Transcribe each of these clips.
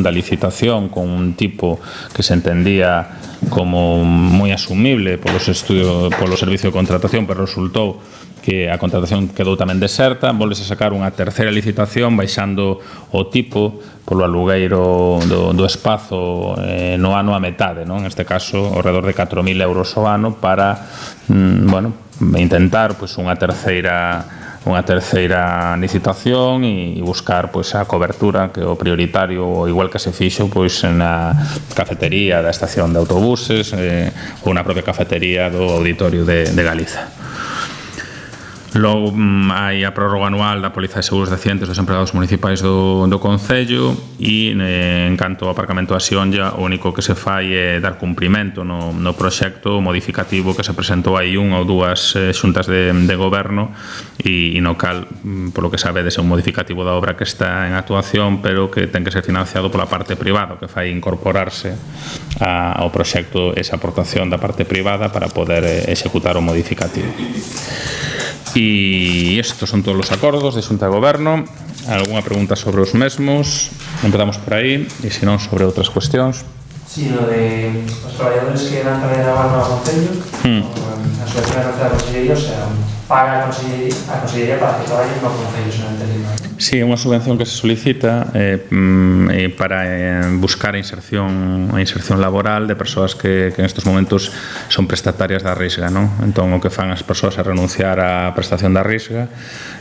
da licitación con un tipo que se entendía como moi asumible polo servicio de contratación, pero resultou que a contratación quedou tamén deserta. Volves a sacar unha terceira licitación baixando o tipo polo alugueiro do espazo no ano a metade, en este caso ao redor de 4.000 euros ao ano para intentar unha terceira licitación e buscar a cobertura que o prioritario, igual que se fixo na cafetería da estación de autobuses ou na propia cafetería do Auditorio de Galiza. Logo hai a prórroga anual da póliza de seguros de accidentes dos empregados municipais do Concello e en canto ao aparcamento da Xionlla o único que se fai é dar cumprimento no proxecto modificativo que se presentou hai unha ou dúas xuntas de goberno e no cal, polo que sabedes, é un modificativo da obra que está en actuación pero que ten que ser financiado pola parte privada, que fai incorporarse ao proxecto esa aportación da parte privada para poder executar o modificativo. E estos son todos os acordos de Xunta de Goberno. Algúna pregunta sobre os mesmos? Empezamos por aí e se non sobre outras cuestións. Si, no de os traballadores que dan traballar a mano ao Concello, a subvención da Consellería, o sea, paga a Consellería para que traballen no Concello, se non entendí mal. Sí, é unha subvención que se solicita para buscar a inserción laboral de persoas que en estes momentos son prestatarias da Risga, non? Entón, o que fan as persoas é renunciar á prestación da Risga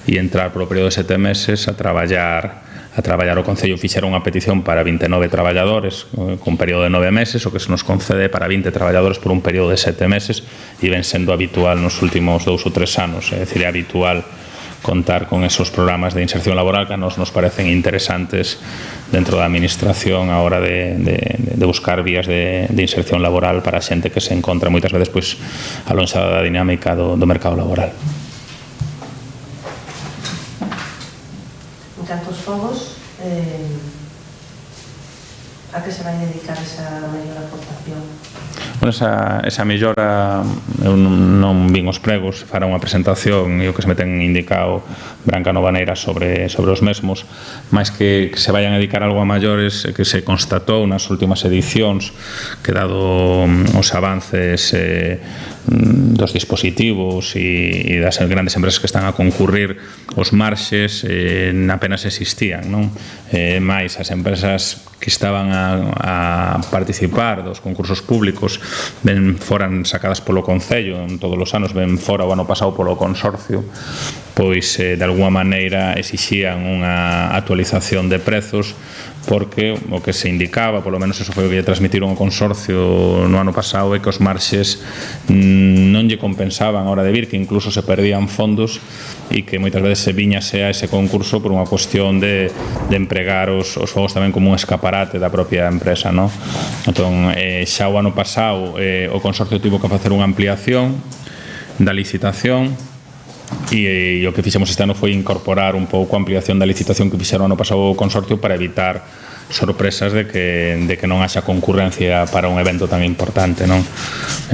e entrar polo período de 7 meses a traballar o Concello. Fixeron unha petición para 29 traballadores con período de 9 meses, o que se nos concede para 20 traballadores por un período de 7 meses e ven sendo habitual nos últimos 2 ou 3 anos, é dicir, é habitual contar con esos programas de inserción laboral que a nos parecen interesantes dentro da administración a hora de buscar vías de inserción laboral para a xente que se encontra moitas veces alonxada da dinámica do mercado laboral. En canto aos fogos, a que se vai dedicar esa mellor aportación? Esa mellora, eu non vin os pregos, fará unha presentación e o que se me ten indicado Branca Novaneira sobre os mesmos, máis que se vayan a dedicar algo a maiores que se constatou nas últimas edicións que dado os avances dos dispositivos e das grandes empresas que están a concurrir, os marxes apenas existían, non? Mais as empresas que estaban a participar dos concursos públicos foran sacadas polo Concello en todos os anos, ven fora o ano pasado polo Consorcio, pois de alguma maneira exixían unha actualización de prezos porque o que se indicaba, polo menos eso foi o que lle transmitiron ao Consorcio no ano pasado, é que os marxes non lle compensaban a hora de vir, que incluso se perdían fondos e que moitas veces se viñase a ese concurso por unha cuestión de empregar os fogos tamén como un escaparate da propia empresa, non? Entón, xa o ano pasado o Consorcio tivo que facer unha ampliación da licitación e o que fixemos este ano foi incorporar un pouco a ampliación da licitación que fixeron ano pasado o Consorcio para evitar sorpresas de que non haxa concurrencia para un evento tan importante, non?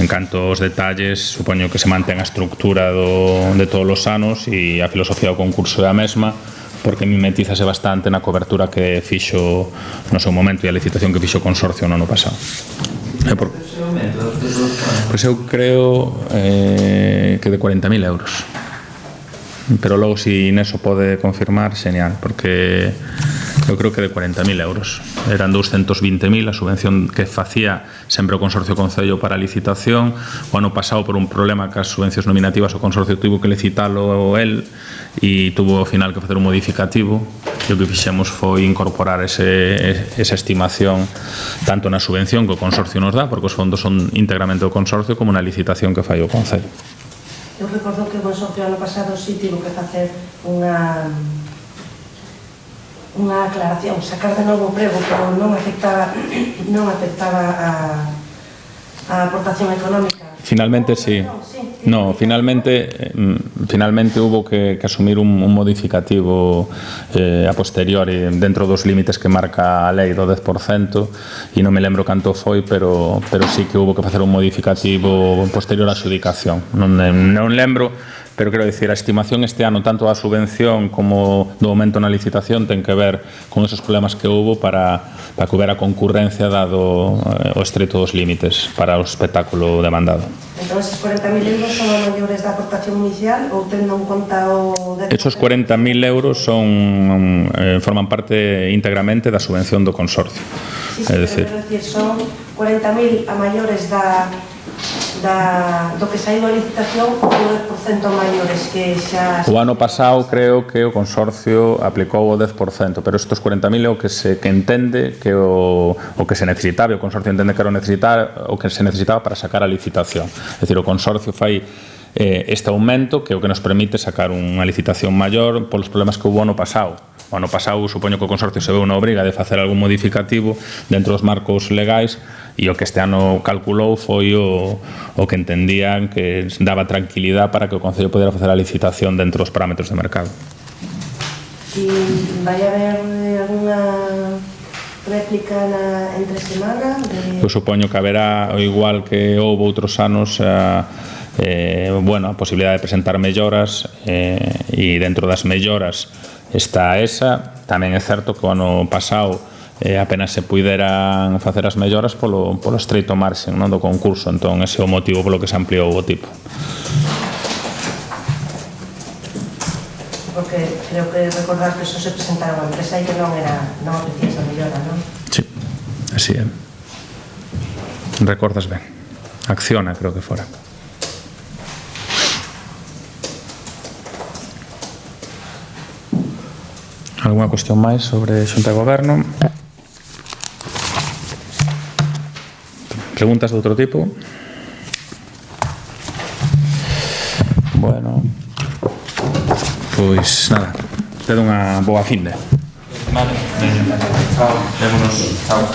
En canto aos detalles, supoño que se mantén a estructura de todos os anos e a filosofía do concurso é a mesma, porque mimetízase bastante na cobertura que fixo no seu momento e a licitación que fixo o Consorcio no ano pasado. Pois eu creo que de 40.000 euros. Pero logo, se Ineso pode confirmar, genial, porque eu creo que de 40.000 euros. Eran 220.000 a subvención que facía sempre o Consorcio Concello para a licitación. O ano pasado, por un problema que as subvencións nominativas o Consorcio tivo que licitalo el e tuvo ao final que facer un modificativo e o que fixemos foi incorporar esa estimación tanto na subvención que o Consorcio nos dá, porque os fondos son íntegramente do Consorcio, como na licitación que fai o Concello. Eu recordo que o Consorcio ano pasado sí tivo que facer unha aclaración, sacar de novo o prego, pero non afectaba a aportación económica. Finalmente, sí. No, finalmente hubo que asumir un modificativo a posteriori dentro dos límites que marca a lei do 10% e non me lembro canto foi, pero sí que hubo que facer un modificativo posterior á adxudicación. Non lembro, pero quero dicir, a estimación este ano tanto da subvención como do aumento na licitación ten que ver con esos problemas que houve para que houbera concurrencia dado o estreito dos límites para o espectáculo demandado. Entón, esos 40.000 euros son a maiores da aportación inicial ou tendo en conta o... Esos 40.000 euros forman parte íntegramente da subvención do consorcio. Sí, quero decir, son 40.000 a maiores do que saiu a licitación ou 10% maiores que xa... O ano pasado creo que o consorcio aplicou o 10%, pero estos 40.000 é o que se entende que o que se necesitaba, o consorcio entende que era o que se necesitaba para sacar a licitación. É dicir, o consorcio fai este aumento que é o que nos permite sacar unha licitación maior polos problemas que houve ano pasado. O ano pasado, supoño que o consorcio se veu na obriga de facer algún modificativo dentro dos marcos legais e o que este ano calculou foi o que entendían que daba tranquilidade para que o Concello podera facer a licitación dentro dos parámetros de mercado. E vai haber alguna réplica entre semana? Eu supoño que haberá, igual que houve outros anos, a posibilidade de presentar melloras e dentro das melloras está esa. Tamén é certo que o ano pasado apenas se puideran facer as melloras polo estreito marxen do concurso, entón ese é o motivo polo que se ampliou o tipo. Porque creo que recordar que eso se presentaron a empresa e que non ofrecía esa mellora, non? Sí, así é. Recordas ben. Acciona, creo que fora. Alguna cuestión máis sobre Xunta de Goberno? Preguntas de outro tipo? Bueno, pois nada, ted unha boa finde. Vale, chao, vémonos, chao.